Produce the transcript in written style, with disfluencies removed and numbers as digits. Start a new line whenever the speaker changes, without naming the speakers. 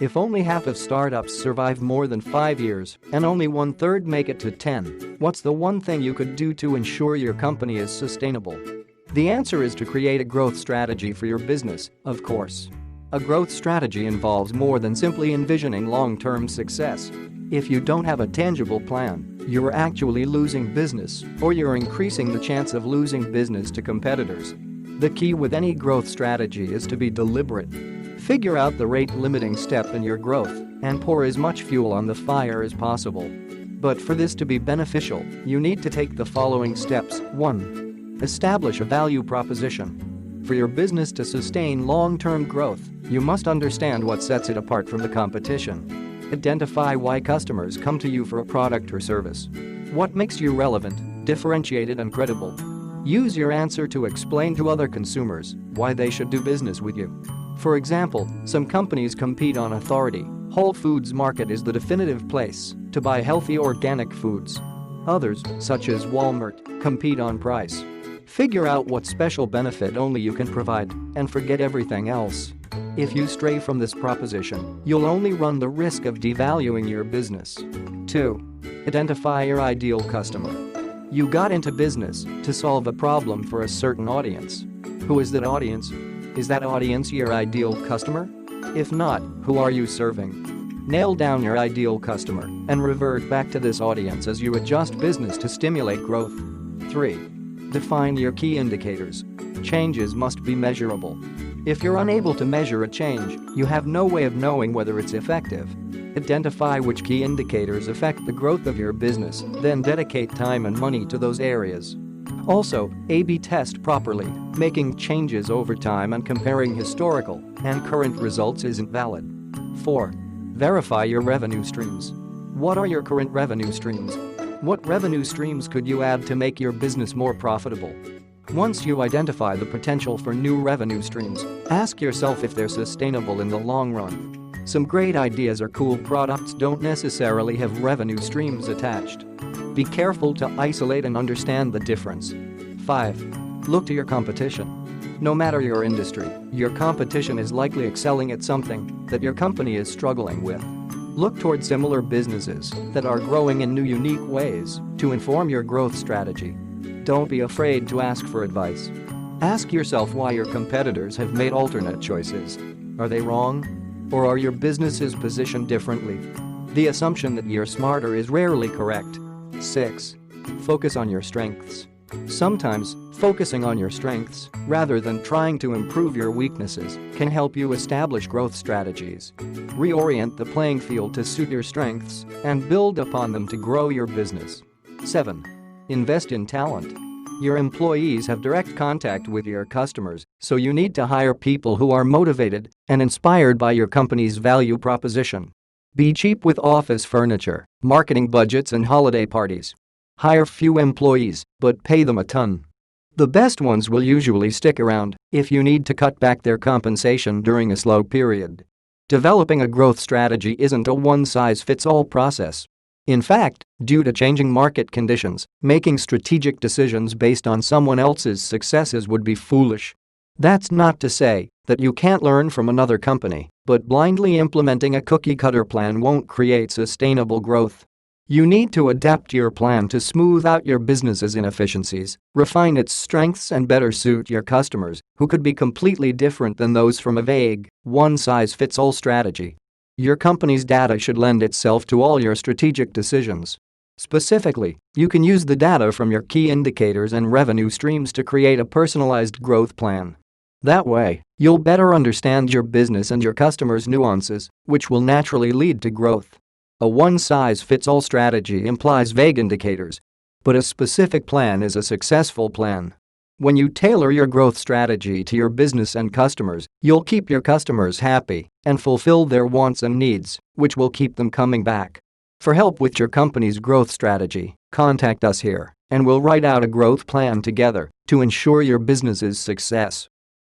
If only half of startups survive more than 5 years and only 1/3 make it to 10, what's the one thing you could do to ensure your company is sustainable? The answer is to create a growth strategy for your business, of course. A growth strategy involves more than simply envisioning long-term success. If you don't have a tangible plan, you're actually losing business, or you're increasing the chance of losing business to competitors. The key with any growth strategy is to be deliberate. Figure out the rate-limiting step in your growth and pour as much fuel on the fire as possible. But for this to be beneficial, you need to take the following steps. 1. Establish a value proposition. For your business to sustain long-term growth, you must understand what sets it apart from the competition. Identify why customers come to you for a product or service. What makes you relevant, differentiated, and credible? Use your answer to explain to other consumers why they should do business with you. For example, some companies compete on authority. Whole Foods Market is the definitive place to buy healthy organic foods. Others, such as Walmart, compete on price. Figure out what special benefit only you can provide and forget everything else. If you stray from this proposition, you'll only run the risk of devaluing your business. 2. Identify your ideal customer. You got into business to solve a problem for a certain audience. Who is that audience? Is that audience your ideal customer? If not, who are you serving? Nail down your ideal customer and revert back to this audience as you adjust business to stimulate growth. 3. Define your key indicators. Changes must be measurable. If you're unable to measure a change, you have no way of knowing whether it's effective. Identify which key indicators affect the growth of your business, then dedicate time and money to those areas. Also, A/B test properly. Making changes over time and comparing historical and current results isn't valid. 4. Verify your revenue streams. What are your current revenue streams? What revenue streams could you add to make your business more profitable? Once you identify the potential for new revenue streams, ask yourself if they're sustainable in the long run. Some great ideas or cool products don't necessarily have revenue streams attached. Be careful to isolate and understand the difference. 5. Look to your competition. No matter your industry, your competition is likely excelling at something that your company is struggling with. Look toward similar businesses that are growing in new, unique ways to inform your growth strategy. Don't be afraid to ask for advice. Ask yourself why your competitors have made alternate choices. Are they wrong? Or are your businesses positioned differently? The assumption that you're smarter is rarely correct. 6. Focus on your strengths. Sometimes, focusing on your strengths, rather than trying to improve your weaknesses, can help you establish growth strategies. Reorient the playing field to suit your strengths and build upon them to grow your business. 7. Invest in talent. Your employees have direct contact with your customers, so you need to hire people who are motivated and inspired by your company's value proposition. Be cheap with office furniture, marketing budgets, and holiday parties. Hire few employees, but pay them a ton. The best ones will usually stick around if you need to cut back their compensation during a slow period. Developing a growth strategy isn't a one-size-fits-all process. In fact, due to changing market conditions, making strategic decisions based on someone else's successes would be foolish. That's not to say that you can't learn from another company, but blindly implementing a cookie-cutter plan won't create sustainable growth. You need to adapt your plan to smooth out your business's inefficiencies, refine its strengths, and better suit your customers, who could be completely different than those from a vague, one-size-fits-all strategy. Your company's data should lend itself to all your strategic decisions. Specifically, you can use the data from your key indicators and revenue streams to create a personalized growth plan. That way, you'll better understand your business and your customers' nuances, which will naturally lead to growth. A one-size-fits-all strategy implies vague indicators, but a specific plan is a successful plan. When you tailor your growth strategy to your business and customers, you'll keep your customers happy and fulfill their wants and needs, which will keep them coming back. For help with your company's growth strategy, contact us here, and we'll write out a growth plan together to ensure your business's success.